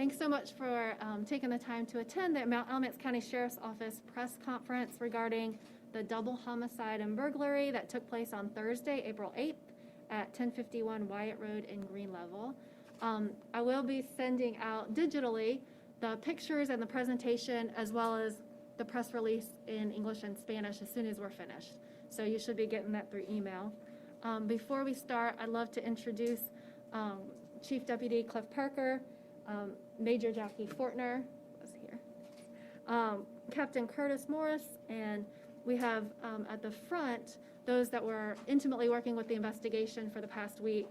Thanks so much for taking the time to attend the Alamance County Sheriff's Office press conference regarding the double homicide and burglary that took place on Thursday, April 8th at 1051 Wyatt Road in Green Level. I will be sending out digitally the pictures and the presentation, as well as the press release in English and Spanish as soon as we're finished. So you should be getting that through email. Before we start, I'd love to introduce Chief Deputy Cliff Parker, Major Jackie Fortner, was here, Captain Curtis Morris, and we have at the front those that were intimately working with the investigation for the past week,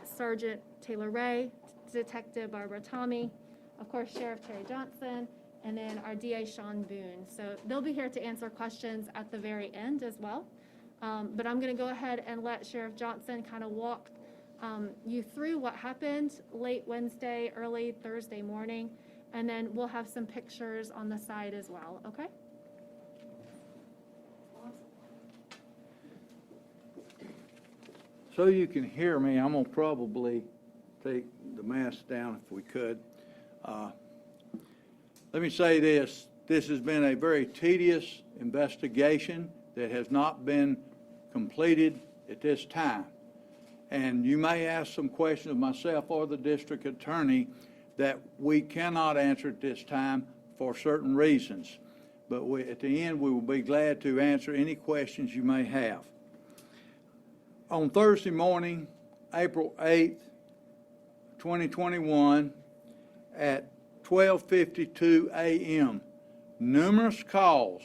Sergeant Taylor Ray, Detective Barbara Tommy, of course Sheriff Terry Johnson, and then our DA Sean Boone. So they'll be here to answer questions at the very end as well. But I'm going to go ahead and let Sheriff Johnson kind of walk you through what happened late Wednesday, early Thursday morning, and then we'll have some pictures on the side as well, okay? So you can hear me, I'm going to probably take the mask down if we could. Let me say this. This has been a very tedious investigation that has not been completed at this time. And you may ask some questions of myself or the district attorney that we cannot answer at this time for certain reasons. But at the end, we will be glad to answer any questions you may have. On Thursday morning, April 8th, 2021, at 12:52 a.m., numerous calls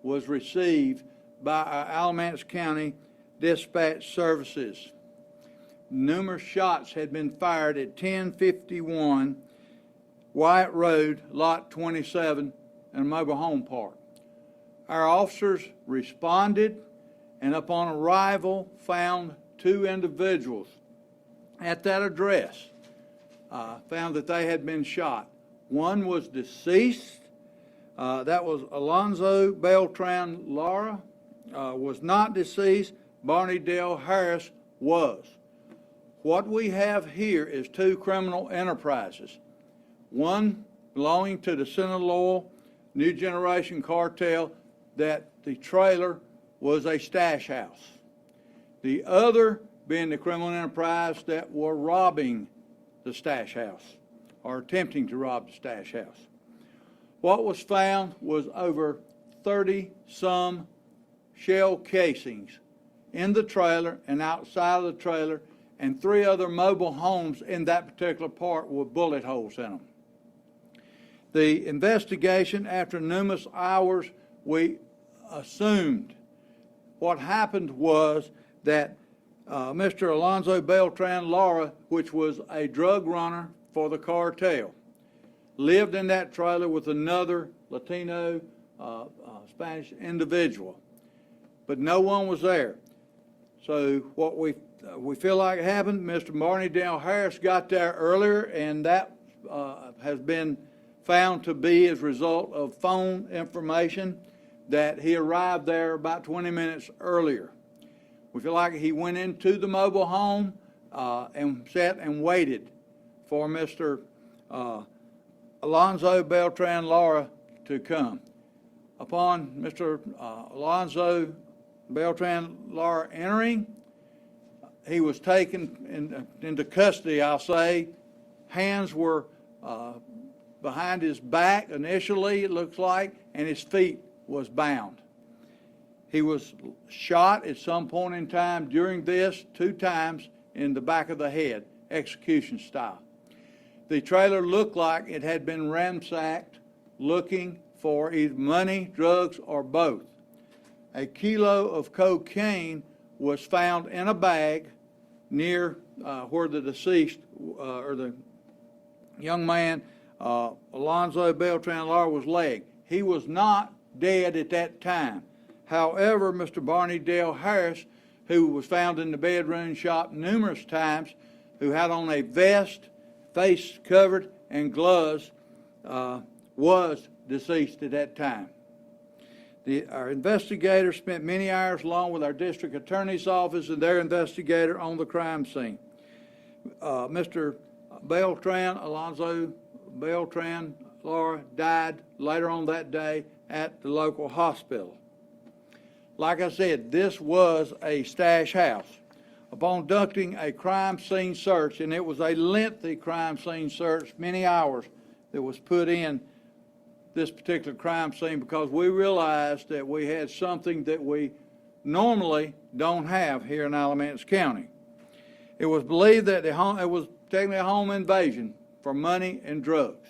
was received by our Alamance County Dispatch Services. Numerous shots had been fired at 1051 Wyatt Road, Lot 27, in a mobile home park. Our officers responded and upon arrival found two individuals at that address, found that they had been shot. One was deceased. That was Alonzo Beltran Lara, was not deceased. Barney Dale Harris was. What we have here is two criminal enterprises. One belonging to the Sinaloa New Generation Cartel, that the trailer was a stash house. The other being the criminal enterprise that were robbing the stash house, or attempting to rob the stash house. What was found was over 30-some shell casings in the trailer and outside of the trailer, and 3 other mobile homes in that particular part with bullet holes in them. The investigation, after numerous hours, we assumed what happened was that Mr. Alonzo Beltran Lara, which was a drug runner for the cartel, lived in that trailer with another Latino Spanish individual, but no one was there. So what we feel like happened, Mr. Barney Dale Harris got there earlier, and that has been found to be as a result of phone information that he arrived there about 20 minutes earlier. We feel like he went into the mobile home and sat and waited for Mr. Alonzo Beltran Lara to come. Upon Mr. Alonzo Beltran Lara entering, he was taken into custody, I'll say. Hands were behind his back initially, it looks like, and his feet was bound. He was shot at some point in time during this 2 times in the back of the head, execution style. The trailer looked like it had been ransacked looking for either money, drugs, or both. A kilo of cocaine was found in a bag near where the deceased, or the young man, Alonzo Beltran Lara, was laying. He was not dead at that time. However, Mr. Barney Dale Harris, who was found in the bedroom shop numerous times, who had on a vest, face covered, and gloves, was deceased at that time. Our investigators spent many hours along with our district attorney's office and their investigator on the crime scene. Mr. Beltran, Alonzo Beltran, Laura, died later on that day at the local hospital. Like I said, this was a stash house. Upon conducting a crime scene search, and it was a lengthy crime scene search, many hours that was put in this particular crime scene, because we realized that we had something that we normally don't have here in Alamance County. It was believed that it was technically a home invasion for money and drugs.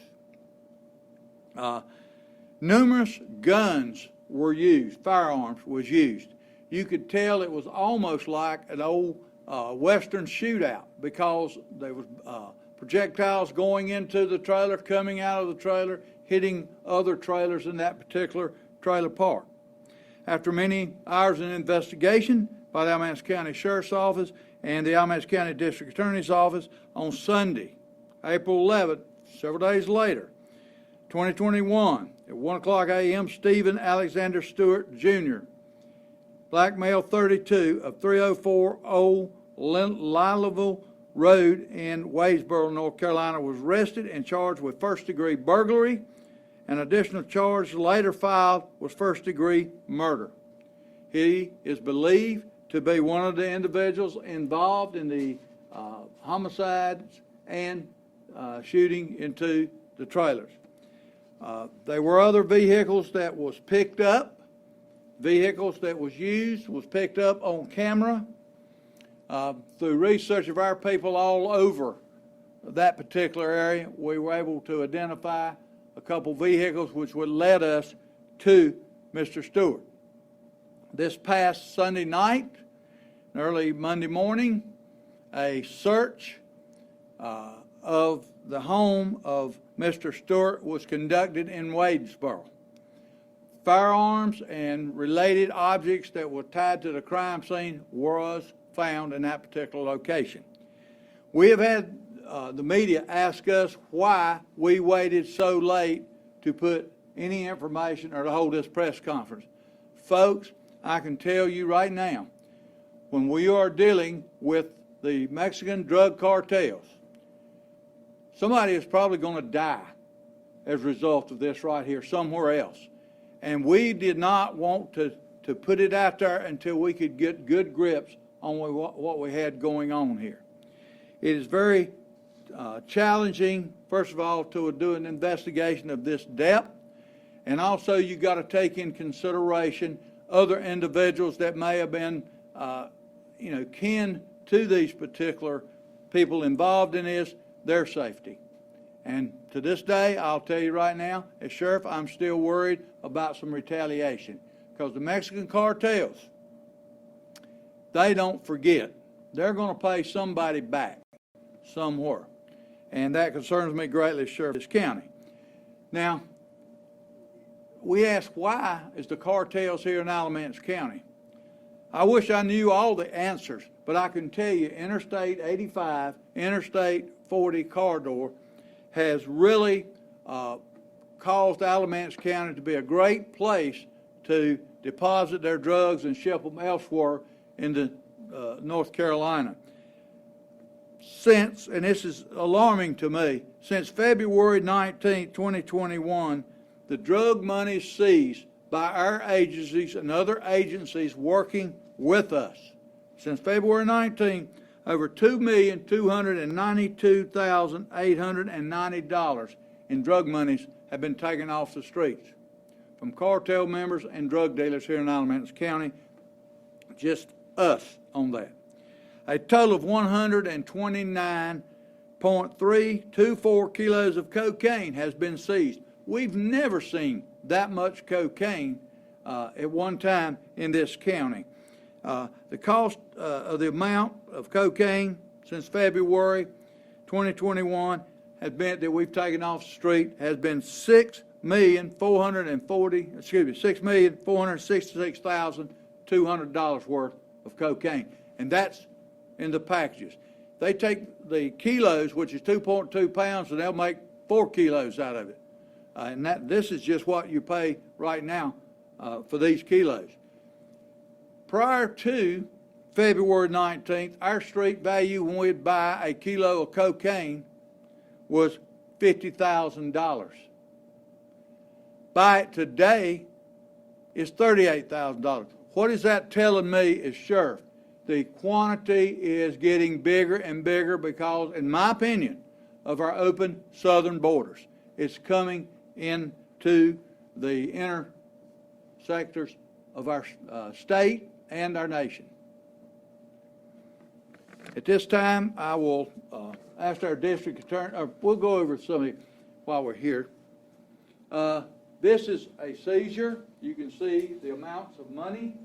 Numerous guns were used, firearms was used. You could tell it was almost like an old Western shootout, because there was projectiles going into the trailer, coming out of the trailer, hitting other trailers in that particular trailer park. After many hours of investigation by the Alamance County Sheriff's Office and the Alamance County District Attorney's Office, on Sunday, April 11th, several days later, 2021, at 1 o'clock a.m., Stephen Alexander Stewart, Jr., black male, 32, of 304 Old Lillaville Road in Wadesboro, North Carolina, was arrested and charged with first-degree burglary. An additional charge later filed was first-degree murder. He is believed to be one of the individuals involved in the homicides and shooting into the trailers. There were other vehicles that was picked up. Vehicles that was used was picked up on camera. Through research of our people all over that particular area, we were able to identify a couple vehicles which would lead us to Mr. Stewart. This past Sunday night, early Monday morning, a search of the home of Mr. Stewart was conducted in Wadesboro. Firearms and related objects that were tied to the crime scene was found in that particular location. We have had the media ask us why we waited so late to put any information or to hold this press conference. Folks, I can tell you right now, when we are dealing with the Mexican drug cartels, somebody is probably going to die as a result of this right here somewhere else. And we did not want to put it out there until we could get good grips on what we had going on here. It is very challenging, first of all, to do an investigation of this depth, and also you got to take in consideration other individuals that may have been, kin to these particular people involved in this, their safety. And to this day, I'll tell you right now, as sheriff, I'm still worried about some retaliation, because the Mexican cartels, they don't forget. They're going to pay somebody back somewhere. And that concerns me greatly as sheriff of this county. Now, we ask, why is the cartels here in Alamance County? I wish I knew all the answers, but I can tell you Interstate 85, Interstate 40 corridor has really caused Alamance County to be a great place to deposit their drugs and ship them elsewhere into North Carolina. Since, and this is alarming to me, since February 19, 2021, the drug money seized by our agencies and other agencies working with us. Since February 19, over $2,292,890 in drug monies have been taken off the streets from cartel members and drug dealers here in Alamance County, just us on that. A total of 129.324 kilos of cocaine has been seized. We've never seen that much cocaine at one time in this county. The cost of the amount of cocaine since February 2021 has been, that we've taken off the street, has been $6,466,200 worth of cocaine, and that's in the packages. They take the kilos, which is 2.2 pounds, and they'll make 4 kilos out of it. And this is just what you pay right now for these kilos. Prior to February 19th, our street value when we'd buy a kilo of cocaine was $50,000. Buy it today is $38,000. What is that telling me as sheriff? The quantity is getting bigger and bigger because, in my opinion, of our open southern borders. It's coming into the inner sectors of our state and our nation. At this time, I will ask our district attorney, or we'll go over some of it while we're here. This is a seizure. You can see the amounts of money.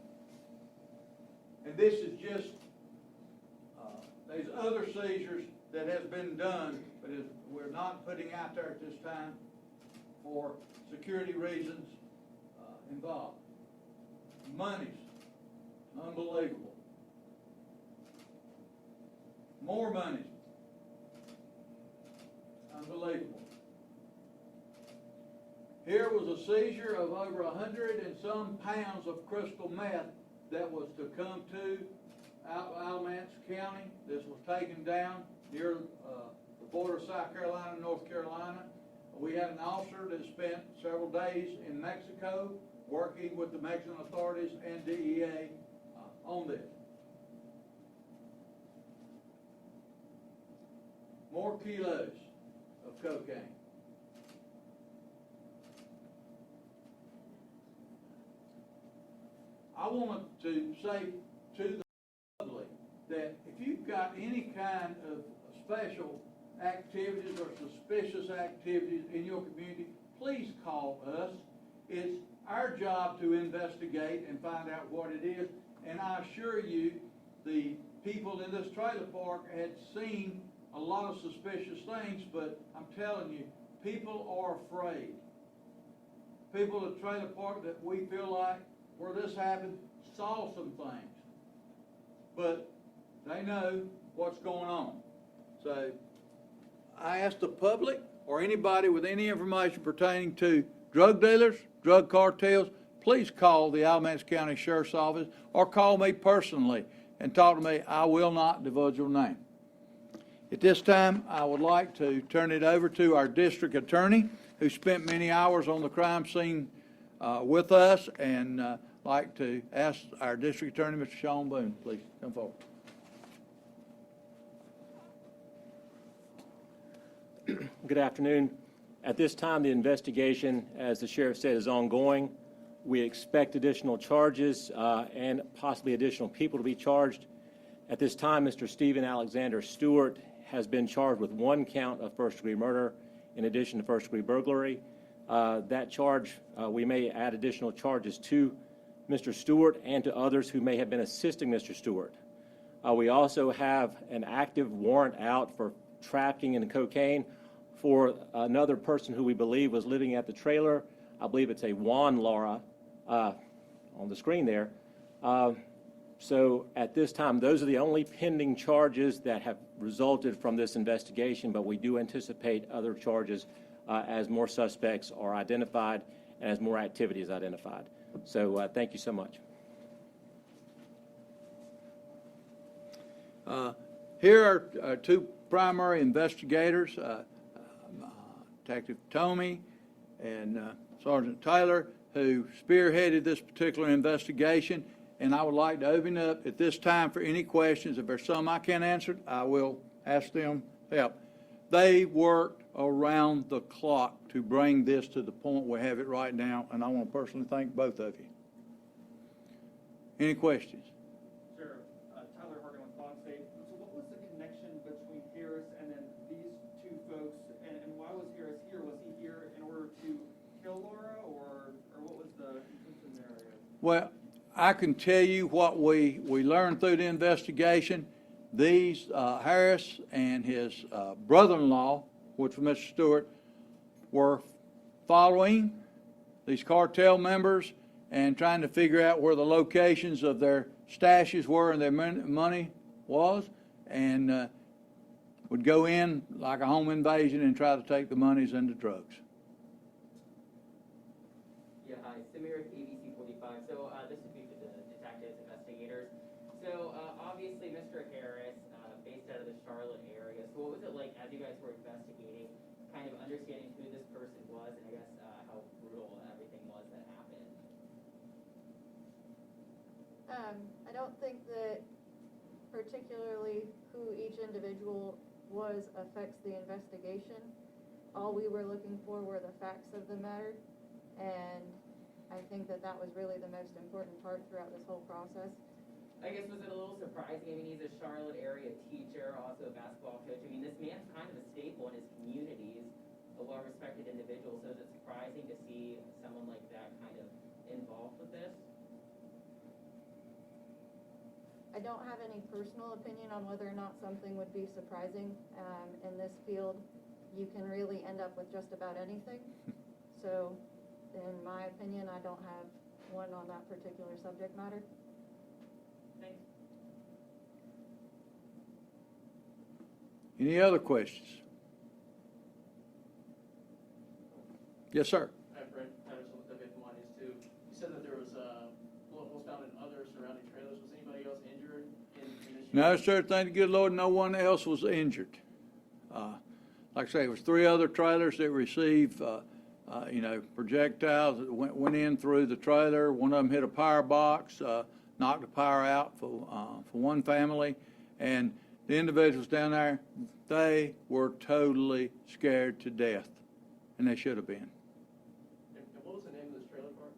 And this is just, there's other seizures that has been done, but we're not putting out there at this time for security reasons involved. Monies, unbelievable. More money, unbelievable. Here was a seizure of over 100 and some pounds of crystal meth that was to come to Alamance County. This was taken down near the border of South Carolina and North Carolina. We had an officer that spent several days in Mexico working with the Mexican authorities and DEA on this. More kilos of cocaine. I want to say to the public that if you've got any kind of special activities or suspicious activities in your community, please call us. It's our job to investigate and find out what it is. And I assure you, the people in this trailer park had seen a lot of suspicious things, but I'm telling you, people are afraid. People at the trailer park that we feel like where this happened saw some things, but they know what's going on. So I ask the public or anybody with any information pertaining to drug dealers, drug cartels, please call the Alamance County Sheriff's Office or call me personally and talk to me. I will not divulge your name. At this time, I would like to turn it over to our district attorney, who spent many hours on the crime scene with us, and like to ask our district attorney, Mr. Sean Boone, please come forward. Good afternoon. At this time, the investigation, as the sheriff said, is ongoing. We expect additional charges and possibly additional people to be charged. At this time, Mr. Stephen Alexander Stewart has been charged with 1 count of first-degree murder in addition to first-degree burglary. That charge, we may add additional charges to Mr. Stewart and to others who may have been assisting Mr. Stewart. We also have an active warrant out for trafficking in cocaine for another person who we believe was living at the trailer. I believe it's a Juan Laura on the screen there. So at this time, those are the only pending charges that have resulted from this investigation, but we do anticipate other charges as more suspects are identified and as more activity is identified. So thank you so much. Here are 2 primary investigators, Detective Tomey and Sergeant Taylor, who spearheaded this particular investigation. And I would like to open up at this time for any questions. If there's some I can't answer, I will ask them help. They worked around the clock to bring this to the point we have it right now, and I want to personally thank both of you. Any questions? Sure. Tyler Hargan with Homicide. So what was the connection between Harris and then these 2 folks, and why was Harris here? Was he here in order to kill Laura, or what was the intention there? Well, I can tell you what we learned through the investigation. These Harris and his brother-in-law, which was Mr. Stewart, were following these cartel members and trying to figure out where the locations of their stashes were and their money was, and would go in like a home invasion and try to take the monies and the drugs. Yeah, hi, Samir, ABC 45. So this would be for the detectives, investigators. So obviously, Mr. Harris, based out of the Charlotte area. So what was it like as you guys were investigating, kind of understanding who this person was and I guess how brutal everything was that happened. I don't think that particularly who each individual was affects the investigation. All we were looking for were the facts of the matter, and I think that that was really the most important part throughout this whole process. I guess, was it a little surprising? I mean, he's a Charlotte area teacher, also a basketball coach. I mean, this man's kind of a staple in his community. He's a well-respected individual, so is it surprising to see someone like that kind of involved with this? I don't have any personal opinion on whether or not something would be surprising. In this field, you can really end up with just about anything. So, in my opinion, I don't have one on that particular subject matter. Thanks. Any other questions? Yes, sir. Hi, Brent Patterson with WFMY News 2. You said that there was bullet holes found in other surrounding trailers. Was anybody else injured in this? No, sir, thank the good Lord, no one else was injured. Like I say, it was 3 other trailers that received, projectiles that went in through the trailer. One of them hit a power box, knocked the power out for one family. And the individuals down there, they were totally scared to death, and they should have been. And what was the name of this trailer park?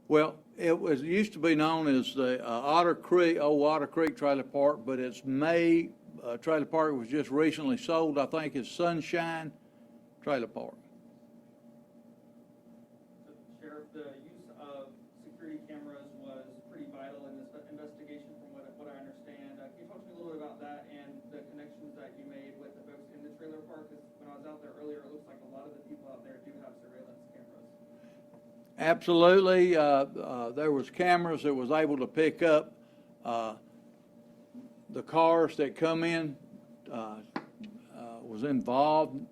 Well, it used to be known as the Otter Creek Trailer Park, but its trailer park was just recently sold. I think it's Sunshine Trailer Park. So, Sheriff, the use of security cameras was pretty vital in this investigation from what I understand. Can you talk to me a little bit about that and the connections that you made with the folks in the trailer park? 'Cause when I was out there earlier, it looks like a lot of the people out there do have surveillance cameras. Absolutely. There was cameras that was able to pick up the cars that come in, was involved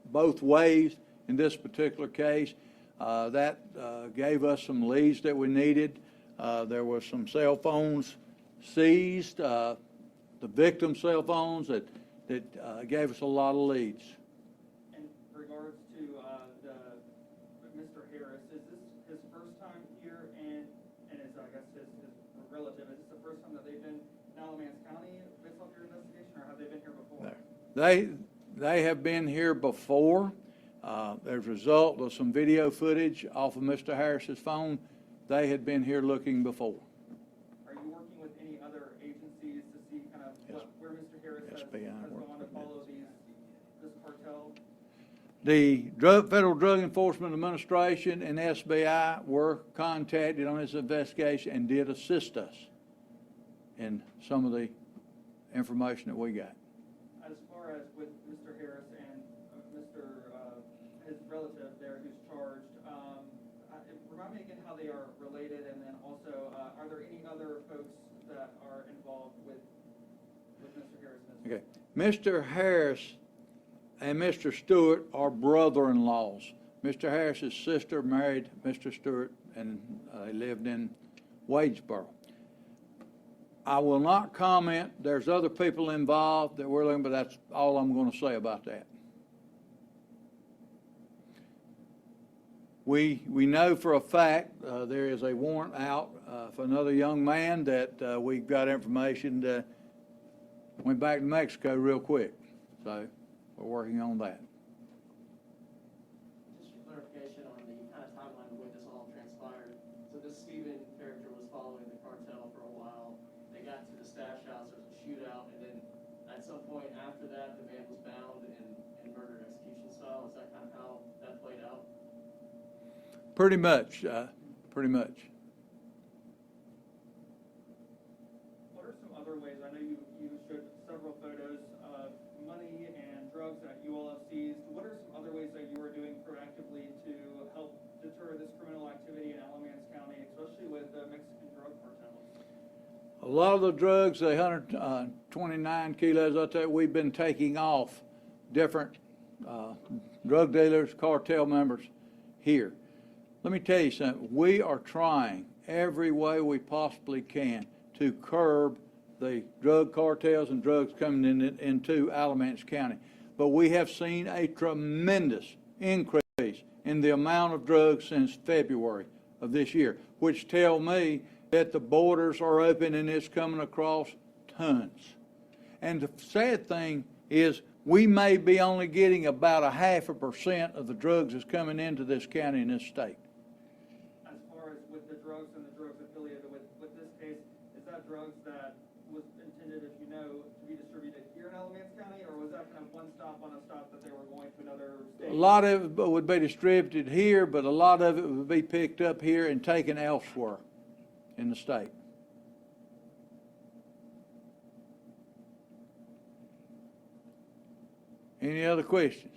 both ways in this particular case. That gave us some leads that we needed. There were some cell phones seized, the victim's cell phones that gave us a lot of leads. In regards to Mr. Harris, is this his first time here and is, I guess, his relative, is this the first time that they've been in Alamance County based off your investigation, or have they been here before? They have been here before. As a result of some video footage off of Mr. Harris's phone, they had been here looking before. Are you working with any other agencies to see kind of where Mr. Harris has gone to follow this cartel? The Federal Drug Enforcement Administration and SBI were contacted on this investigation and did assist us in some of the information that we got. As far as with Mr. Harris and his relative there who's charged, remind me again how they are related, and then also, are there any other folks that are involved with Mr. Harris? Okay. Mr. Harris and Mr. Stewart are brother-in-laws. Mr. Harris's sister married Mr. Stewart, and they lived in Wadesboro. I will not comment. There's other people involved that we're looking, but that's all I'm going to say about that. We know for a fact there is a warrant out for another young man that we've got information that went back to Mexico real quick. So we're working on that. Just for clarification on the kind of timeline of when this all transpired. So this Steven character was following the cartel for a while. They got to the stash house, there was a shootout, and then at some point after that, the man was bound and murdered execution style. Is that kind of how that played out? Pretty much. Pretty much. What are some other ways? I know you showed several photos of money and drugs that you all have seized. What are some other ways that you are doing proactively to help deter this criminal activity in Alamance County, especially with the Mexican drug cartels? A lot of the drugs, the 129 kilos out there, we've been taking off different drug dealers, cartel members here. Let me tell you something. We are trying every way we possibly can to curb the drug cartels and drugs coming into Alamance County. but we have seen a tremendous increase in the amount of drugs since February of this year, which tell me that the borders are open and it's coming across tons. And the sad thing is we may be only getting about 0.5% of the drugs that's coming into this county and this state. As far as with the drugs and the drugs affiliated with this case, is that drugs that was intended, if you know, to be distributed here in Alamance County, or was that kind of one stop on a stop that they were going to another state? A lot of it would be distributed here, but a lot of it would be picked up here and taken elsewhere in the state. Any other questions?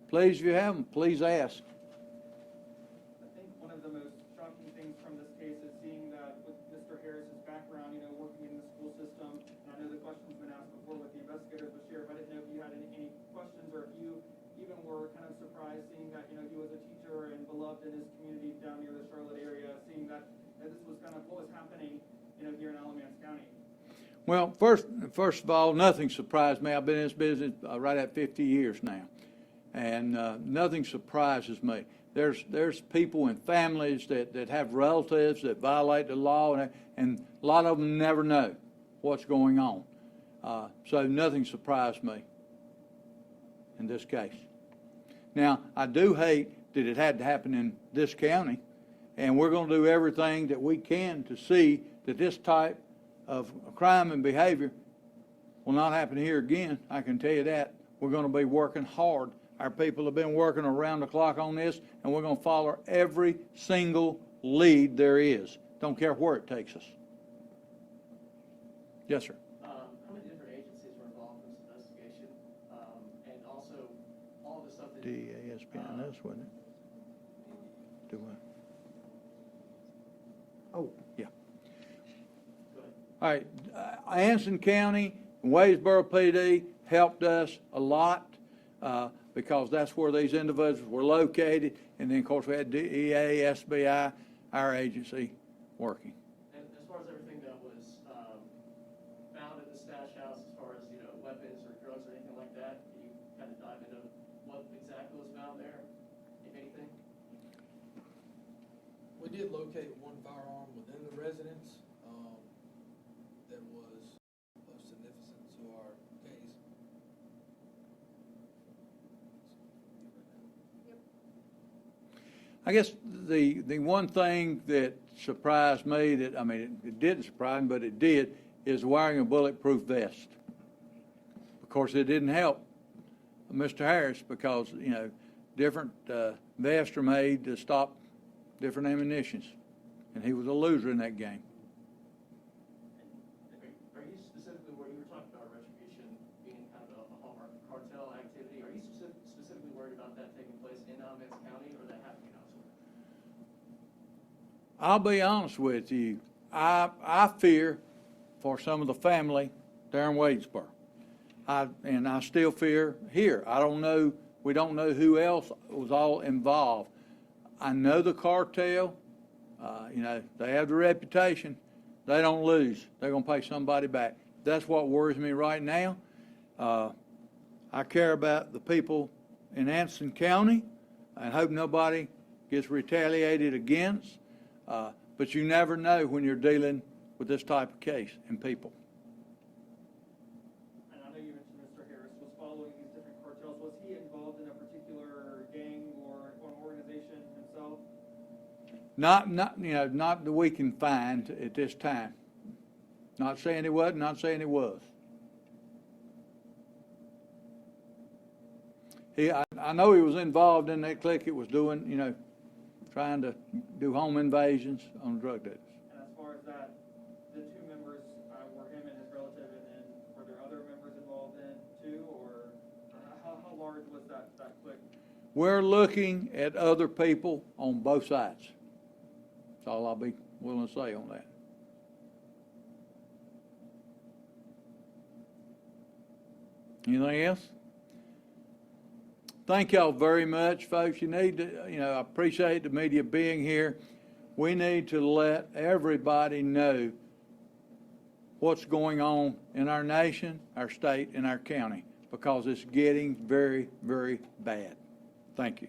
Please, if you have them, please ask. I think one of the most shocking things from this case is seeing that with Mr. Harris's background, you know, working in the school system, and I know the question's been asked before with the investigators, but Sheriff, I didn't know if you had any questions, or if you even were kind of surprised seeing that, you know, he was a teacher and beloved in his community down near the Charlotte area, seeing that this was kind of what was happening, you know, here in Alamance County. Well, first of all, nothing surprised me. I've been in this business right at 50 years now, and nothing surprises me. There's people and families that have relatives that violate the law, and a lot of them never know what's going on. So nothing surprised me in this case. Now, I do hate that it had to happen in this county, and we're going to do everything that we can to see that this type of crime and behavior will not happen here again. I can tell you that. We're going to be working hard. Our people have been working around the clock on this, and we're going to follow every single lead there is. Don't care where it takes us. Yes, sir. How many different agencies were involved in this investigation? And also, all the stuff that... DASPNS, wasn't it? Do I? Oh, yeah. All right, Anson County and Wadesboro PD helped us a lot because that's where these individuals were located. And then, of course, we had DEA, SBI, our agency working. And as far as everything that was found at the stash house, as far as, you know, weapons or drugs or anything like that, can you kind of dive into what exactly was found there, if anything? We did locate one firearm within the residence that was of significance to our case. I guess the one thing that surprised me, that, I mean, it didn't surprise me, but it did, is wearing a bulletproof vest. Of course, it didn't help Mr. Harris because, you know, different vests are made to stop different ammunitions, and he was a loser in that game. Are you specifically, where you were talking about retribution being kind of a hallmark of cartel activity, are you specifically worried about that taking place in Alamance County, or that happening elsewhere? I'll be honest with you. I fear for some of the family there in Wadesboro. And I still fear here. I don't know. We don't know who else was all involved. I know the cartel. You know, they have the reputation. They don't lose. They're going to pay somebody back. That's what worries me right now. I care about the people in Anson County. I hope nobody gets retaliated against. But you never know when you're dealing with this type of case and people. And I know you mentioned Mr. Harris was following these different cartels. Was he involved in a particular gang or organization himself? Not that we can find at this time. Not saying he wasn't, not saying he was. I know he was involved in that clique. It was doing, you know, trying to do home invasions on drug dealers. And as far as that, the two members were him and his relative, and then were there other members involved in too, or how large was that clique? We're looking at other people on both sides. That's all I'll be willing to say on that. Anything else? Thank y'all very much, folks. You need to, I appreciate the media being here. We need to let everybody know what's going on in our nation, our state, and our county. because it's getting very, very bad. Thank you.